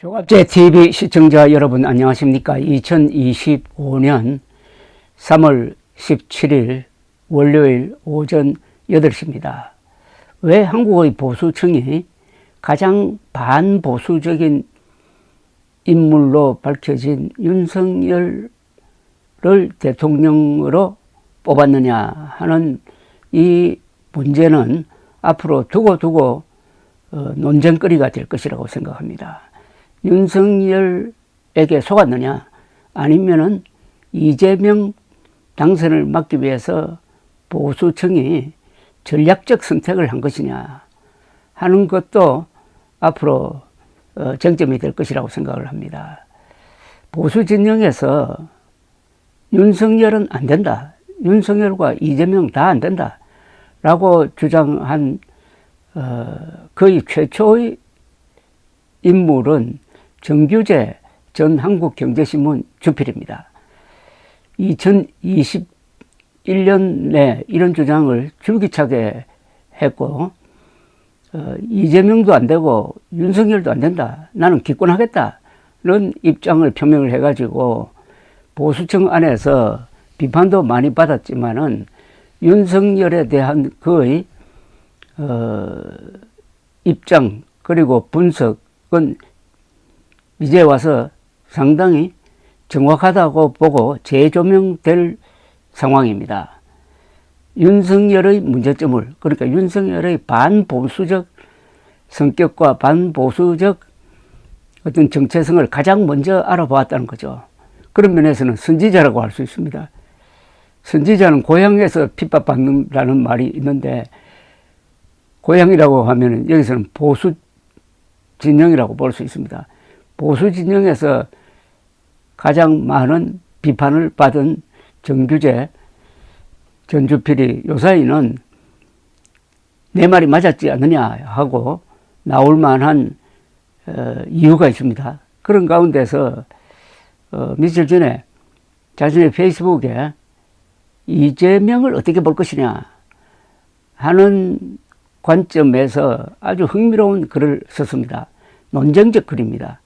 조갑제 TV 시청자 여러분 안녕하십니까? 2025년 3월 17일 월요일 오전 8시입니다. 왜 한국의 보수층이 가장 반보수적인 인물로 밝혀진 윤석열을 대통령으로 뽑았느냐 하는 이 문제는 앞으로 두고 논쟁거리가 될 것이라고 생각합니다. 윤석열에게 속았느냐 아니면은 이재명 당선을 막기 위해서 보수층이 전략적 선택을 한 것이냐 하는 것도 앞으로 쟁점이 될 것이라고 생각을 합니다. 보수 진영에서 윤석열은 안 된다, 윤석열과 이재명 다 안 된다 라고 주장한 거의 최초의 인물은 정규재 전 한국경제신문 주필입니다. 2021년에 이런 주장을 줄기차게 했고 이재명도 안 되고 윤석열도 안 된다, 나는 기권하겠다는 입장을 표명을 해가지고 보수층 안에서 비판도 많이 받았지만은 윤석열에 대한 그의 입장 그리고 분석은 이제 와서 상당히 정확하다고 보고 재조명될 상황입니다. 윤석열의 문제점을, 그러니까 윤석열의 반보수적 성격과 반보수적 어떤 정체성을 가장 먼저 알아보았다는 거죠. 그런 면에서는 선지자라고 할 수 있습니다. 선지자는 고향에서 핍박받는다는 말이 있는데, 고향이라고 하면 여기서는 보수 진영이라고 볼 수 있습니다. 보수 진영에서 가장 많은 비판을 받은 정규재 전 주필이 요사이는 내 말이 맞았지 않느냐 하고 나올 만한 이유가 있습니다. 그런 가운데서 며칠 전에 자신의 페이스북에 이재명을 어떻게 볼 것이냐 하는 관점에서 아주 흥미로운 글을 썼습니다. 논쟁적 글입니다.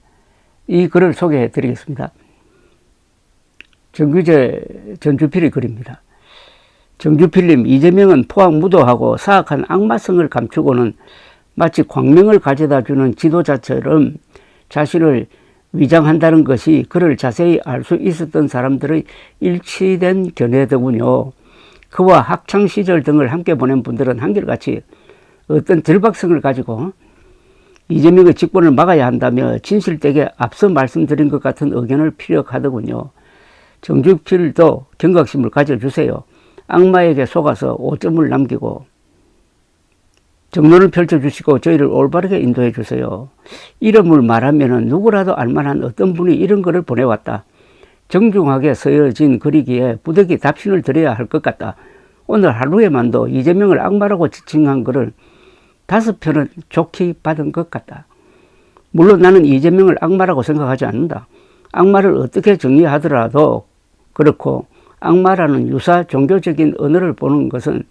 이 글을 소개해 드리겠습니다. 정규재 전 주필의 글입니다. 정주필님, 이재명은 포악무도하고 사악한 악마성을 감추고는 마치 광명을 가져다주는 지도자처럼 자신을 위장한다는 것이 그를 자세히 알 수 있었던 사람들의 일치된 견해더군요. 그와 학창시절 등을 함께 보낸 분들은 한결같이 어떤 들박성을 가지고 이재명의 직권을 막아야 한다며 진실되게 앞서 말씀드린 것 같은 의견을 피력하더군요. 정주필도 경각심을 가져주세요. 악마에게 속아서 오점을 남기고 정론을 펼쳐주시고 저희를 올바르게 인도해 주세요. 이름을 말하면 누구라도 알만한 어떤 분이 이런 글을 보내왔다. 정중하게 쓰여진 글이기에 부득이 답신을 드려야 할 것 같다. 오늘 하루에만도 이재명을 악마라고 지칭한 글을 5편은 좋게 받은 것 같다. 물론 나는 이재명을 악마라고 생각하지 않는다. 악마를 어떻게 정의하더라도 그렇고 악마라는 유사 종교적인 언어를 보는 것은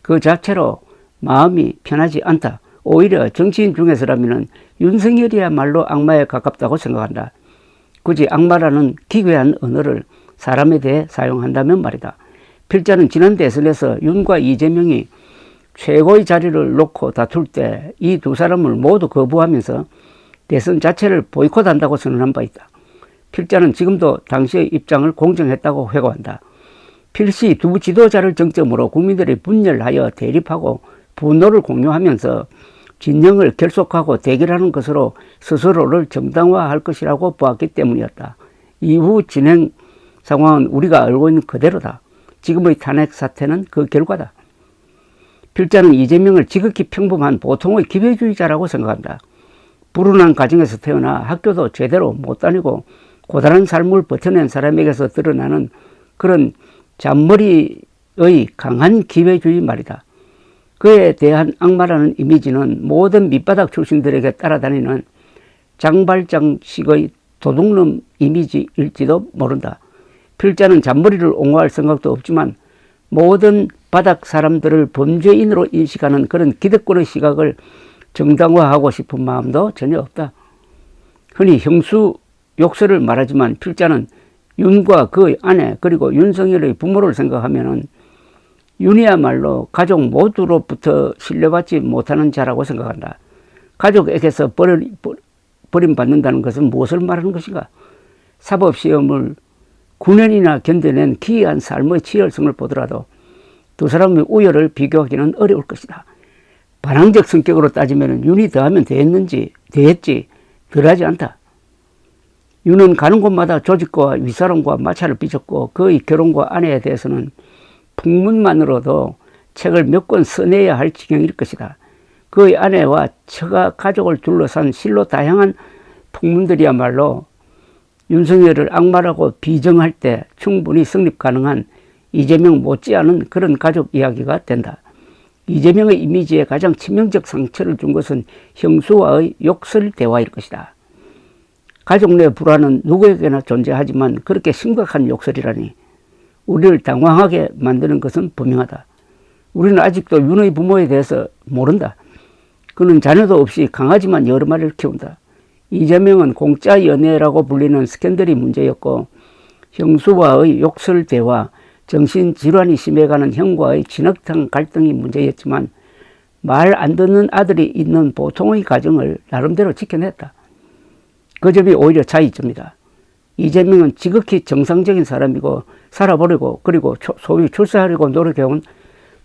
그 자체로 마음이 편하지 않다. 오히려 정치인 중에서라면 윤석열이야말로 악마에 가깝다고 생각한다. 굳이 악마라는 기괴한 언어를 사람에 대해 사용한다면 말이다. 필자는 지난 대선에서 윤과 이재명이 최고의 자리를 놓고 다툴 때 이 두 사람을 모두 거부하면서 대선 자체를 보이콧한다고 선언한 바 있다. 필자는 지금도 당시의 입장을 공정했다고 회고한다. 필시 두 지도자를 정점으로 국민들이 분열하여 대립하고 분노를 공유하면서 진영을 결속하고 대결하는 것으로 스스로를 정당화할 것이라고 보았기 때문이었다. 이후 진행 상황은 우리가 알고 있는 그대로다. 지금의 탄핵 사태는 그 결과다. 필자는 이재명을 지극히 평범한 보통의 기회주의자라고 생각한다. 불운한 가정에서 태어나 학교도 제대로 못 다니고 고단한 삶을 버텨낸 사람에게서 드러나는 그런 잔머리의 강한 기회주의 말이다. 그에 대한 악마라는 이미지는 모든 밑바닥 출신들에게 따라다니는 장발장식의 도둑놈 이미지일지도 모른다. 필자는 잔머리를 옹호할 생각도 없지만 모든 바닥 사람들을 범죄인으로 인식하는 그런 기득권의 시각을 정당화하고 싶은 마음도 전혀 없다. 흔히 형수 욕설을 말하지만 필자는 윤과 그의 아내 그리고 윤석열의 부모를 생각하면은 윤이야말로 가족 모두로부터 신뢰받지 못하는 자라고 생각한다. 가족에게서 버림받는다는 것은 무엇을 말하는 것인가? 사법시험을 9년이나 견뎌낸 기이한 삶의 치열성을 보더라도 두 사람의 우열을 비교하기는 어려울 것이다. 반항적 성격으로 따지면 윤이 더하면 더했지 덜하지 않다. 윤은 가는 곳마다 조직과 윗사람과 마찰을 빚었고 그의 결혼과 아내에 대해서는 풍문만으로도 책을 몇 권 써내야 할 지경일 것이다. 그의 아내와 처가 가족을 둘러싼 실로 다양한 풍문들이야말로 윤석열을 악마라고 비정할 때 충분히 성립 가능한 이재명 못지않은 그런 가족 이야기가 된다. 이재명의 이미지에 가장 치명적 상처를 준 것은 형수와의 욕설 대화일 것이다. 가족 내 불화는 누구에게나 존재하지만 그렇게 심각한 욕설이라니 우리를 당황하게 만드는 것은 분명하다. 우리는 아직도 윤의 부모에 대해서 모른다. 그는 자녀도 없이 강아지만 여러 마리를 키운다. 이재명은 공짜 연애라고 불리는 스캔들이 문제였고 형수와의 욕설 대화, 정신질환이 심해가는 형과의 진흙탕 갈등이 문제였지만 말 안 듣는 아들이 있는 보통의 가정을 나름대로 지켜냈다. 그 점이 오히려 차이점이다. 이재명은 지극히 정상적인 사람이고 살아보려고 그리고 소위 출세하려고 노력해온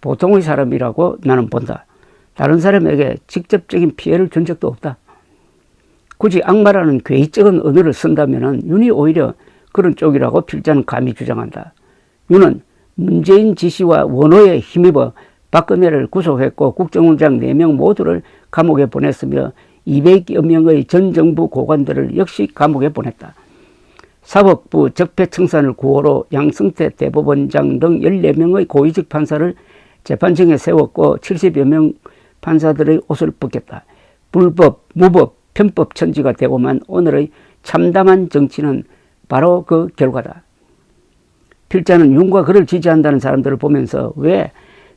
보통의 사람이라고 나는 본다. 다른 사람에게 직접적인 피해를 준 적도 없다. 굳이 악마라는 괴이적인 언어를 쓴다면 윤이 오히려 그런 쪽이라고 필자는 감히 주장한다. 윤은 문재인 지시와 원호에 힘입어 박근혜를 구속했고 국정원장 4명 모두를 감옥에 보냈으며 200여 명의 전 정부 고관들을 역시 감옥에 보냈다. 사법부 적폐청산을 구호로 양승태 대법원장 등 14명의 고위직 판사를 재판정에 세웠고 70여 명 판사들의 옷을 벗겼다. 불법, 무법, 편법 천지가 되고만 오늘의 참담한 정치는 바로 그 결과다. 필자는 윤과 그를 지지한다는 사람들을 보면서 왜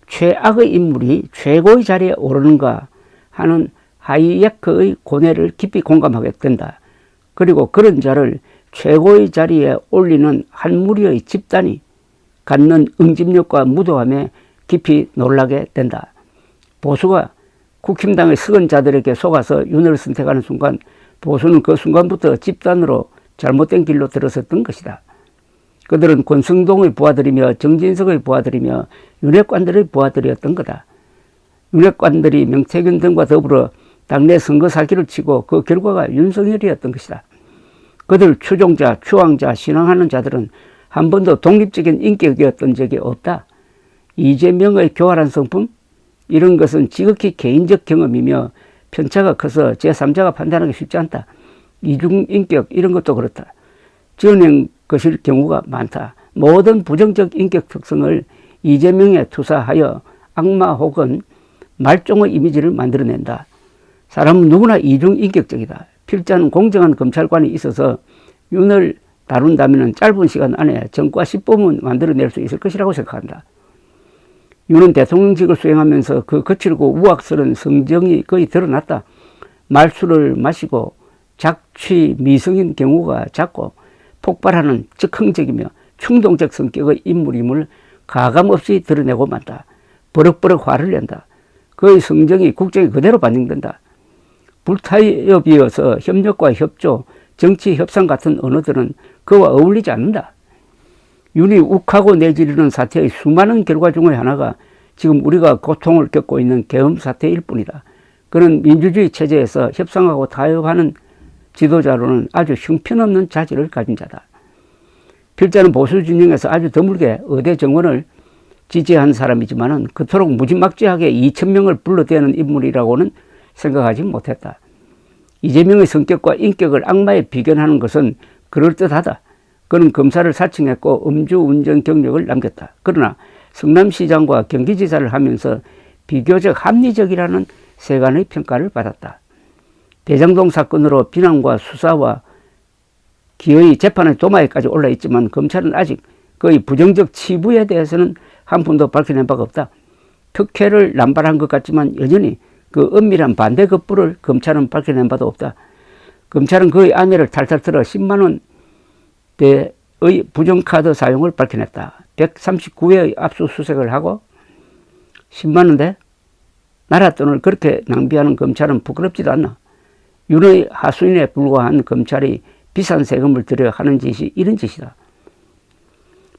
최악의 인물이 최고의 자리에 오르는가 하는 하이에크의 고뇌를 깊이 공감하게 된다. 그리고 그런 자를 최고의 자리에 올리는 한 무리의 집단이 갖는 응집력과 무도함에 깊이 놀라게 된다. 보수가 국힘당의 석은 자들에게 속아서 윤을 선택하는 순간 보수는 그 순간부터 집단으로 잘못된 길로 들어섰던 것이다. 그들은 권성동의 부하들이며 정진석의 부하들이며 윤핵관들의 부하들이었던 거다. 윤핵관들이 명태균 등과 더불어 당내 선거 사기를 치고 그 결과가 윤석열이었던 것이다. 그들 추종자, 추앙자, 신앙하는 자들은 한 번도 독립적인 인격이었던 적이 없다. 이재명의 교활한 성품? 이런 것은 지극히 개인적 경험이며 편차가 커서 제3자가 판단하기 쉽지 않다. 이중인격 이런 것도 그렇다. 지어낸 것일 경우가 많다. 모든 부정적 인격 특성을 이재명에 투사하여 악마 혹은 말종의 이미지를 만들어낸다. 사람은 누구나 이중인격적이다. 필자는 공정한 검찰관이 있어서 윤을 다룬다면 짧은 시간 안에 전과 10범은 만들어낼 수 있을 것이라고 생각한다. 윤은 대통령직을 수행하면서 그 거칠고 우악스러운 성정이 거의 드러났다. 말술을 마시고 작취 미성인 경우가 작고 폭발하는 즉흥적이며 충동적 성격의 인물임을 가감없이 드러내고 만다. 버럭버럭 화를 낸다. 그의 성정이 국정에 그대로 반영된다. 불타협이어서 협력과 협조, 정치 협상 같은 언어들은 그와 어울리지 않는다. 윤이 욱하고 내지르는 사태의 수많은 결과 중의 하나가 지금 우리가 고통을 겪고 있는 계엄 사태일 뿐이다. 그는 민주주의 체제에서 협상하고 타협하는 지도자로는 아주 형편없는 자질을 가진 자다. 필자는 보수 진영에서 아주 드물게 의대 정원을 지지한 사람이지만 그토록 무지막지하게 2,000명을 불러대는 인물이라고는 생각하지 못했다. 이재명의 성격과 인격을 악마에 비견하는 것은 그럴듯하다. 그는 검사를 사칭했고 음주운전 경력을 남겼다. 그러나 성남시장과 경기지사를 하면서 비교적 합리적이라는 세간의 평가를 받았다. 대장동 사건으로 비난과 수사와 기어이 재판의 도마에까지 올라있지만 검찰은 아직 그의 부정적 치부에 대해서는 한 푼도 밝혀낸 바가 없다. 특혜를 남발한 것 같지만 여전히 그 은밀한 반대 급부를 검찰은 밝혀낸 바도 없다. 검찰은 그의 아내를 탈탈 털어 10만 원대의 부정카드 사용을 밝혀냈다. 139회의 압수수색을 하고 10만 원대? 나라 돈을 그렇게 낭비하는 검찰은 부끄럽지도 않나. 윤의 하수인에 불과한 검찰이 비싼 세금을 들여 하는 짓이 이런 짓이다.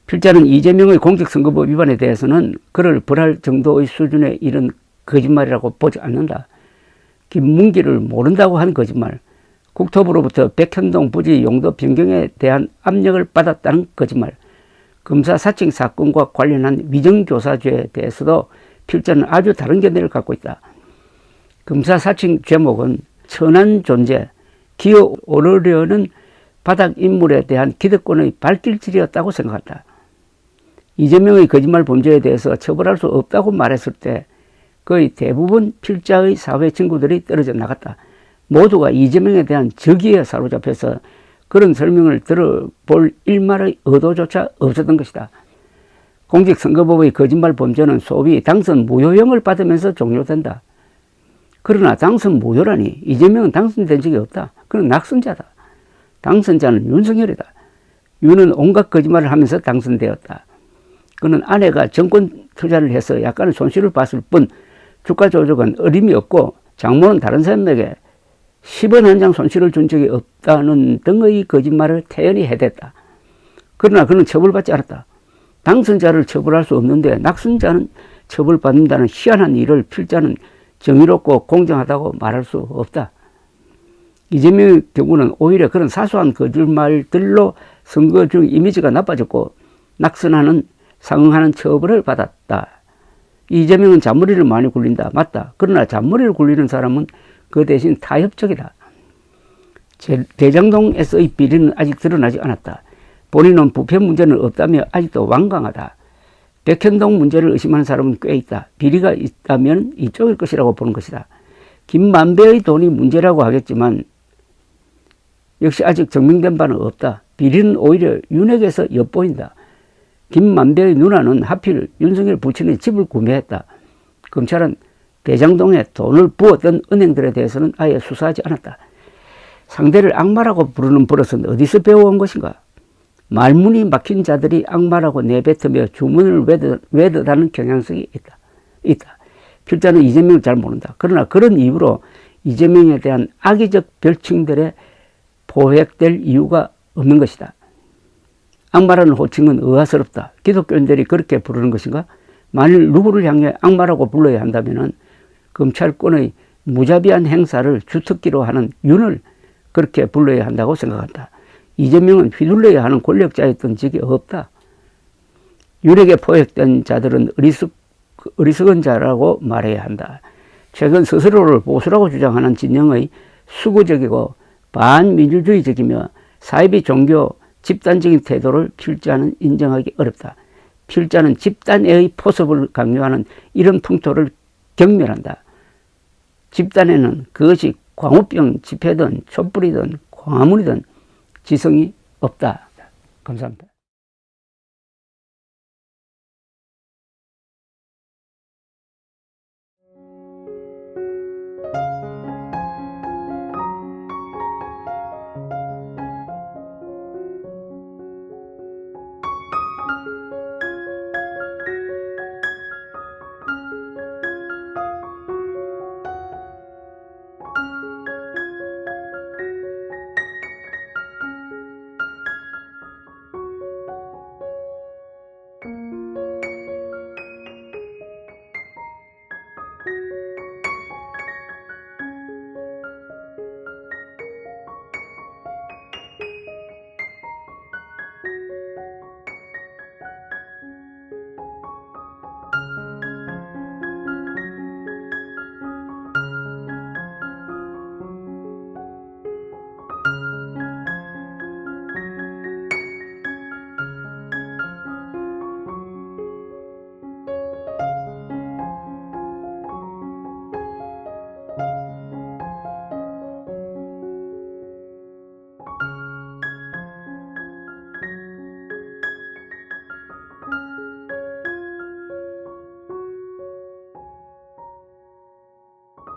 필자는 이재명의 공직선거법 위반에 대해서는 그를 벌할 정도의 수준에 이른 거짓말이라고 보지 않는다. 김문기를 모른다고 한 거짓말, 국토부로부터 백현동 부지 용도 변경에 대한 압력을 받았다는 거짓말, 검사 사칭 사건과 관련한 위정교사죄에 대해서도 필자는 아주 다른 견해를 갖고 있다. 검사 사칭 죄목은 천한 존재, 기어오르려는 바닥 인물에 대한 기득권의 발길질이었다고 생각한다. 이재명의 거짓말 범죄에 대해서 처벌할 수 없다고 말했을 때 거의 대부분 필자의 사회 친구들이 떨어져 나갔다. 모두가 이재명에 대한 적의에 사로잡혀서 그런 설명을 들어볼 일말의 의도조차 없었던 것이다. 공직선거법의 거짓말 범죄는 소위 당선 무효형을 받으면서 종료된다. 그러나 당선 무효라니 이재명은 당선된 적이 없다. 그는 낙선자다. 당선자는 윤석열이다. 윤은 온갖 거짓말을 하면서 당선되었다. 그는 아내가 정권 투자를 해서 약간의 손실을 봤을 뿐 주가 조작은 어림이 없고 장모는 다른 사람에게 10원 한 장 손실을 준 적이 없다는 등의 거짓말을 태연히 해댔다. 그러나 그는 처벌받지 않았다. 당선자를 처벌할 수 없는데 낙선자는 처벌받는다는 희한한 일을 필자는 정의롭고 공정하다고 말할 수 없다. 이재명의 경우는 오히려 그런 사소한 거짓말들로 선거 중 이미지가 나빠졌고 낙선하는 상응하는 처벌을 받았다. 이재명은 잔머리를 많이 굴린다. 맞다. 그러나 잔머리를 굴리는 사람은 그 대신 타협적이다. 대장동에서의 비리는 아직 드러나지 않았다. 본인은 부패 문제는 없다며 아직도 완강하다. 백현동 문제를 의심하는 사람은 꽤 있다. 비리가 있다면 이쪽일 것이라고 보는 것이다. 김만배의 돈이 문제라고 하겠지만 역시 아직 증명된 바는 없다. 비리는 오히려 윤핵에서 엿보인다. 김만배의 누나는 하필 윤석열 부친의 집을 구매했다. 검찰은 대장동에 돈을 부었던 은행들에 대해서는 아예 수사하지 않았다. 상대를 악마라고 부르는 버릇은 어디서 배워온 것인가? 말문이 막힌 자들이 악마라고 내뱉으며 주문을 외듯하는 경향성이 있다. 필자는 이재명을 잘 모른다. 그러나 그런 이유로 이재명에 대한 악의적 별칭들에 포획될 이유가 없는 것이다. 악마라는 호칭은 의아스럽다. 기독교인들이 그렇게 부르는 것인가? 만일 누구를 향해 악마라고 불러야 한다면 검찰권의 무자비한 행사를 주특기로 하는 윤을 그렇게 불러야 한다고 생각한다. 이재명은 휘둘러야 하는 권력자였던 적이 없다. 윤에게 포획된 자들은 어리석은 자라고 말해야 한다. 최근 스스로를 보수라고 주장하는 진영의 수구적이고 반민주주의적이며 사이비 종교 집단적인 태도를 필자는 인정하기 어렵다. 필자는 집단의 포섭을 강요하는 이런 풍토를 경멸한다. 집단에는 그것이 광우병 집회든 촛불이든 광화문이든 지성이 없다. 감사합니다.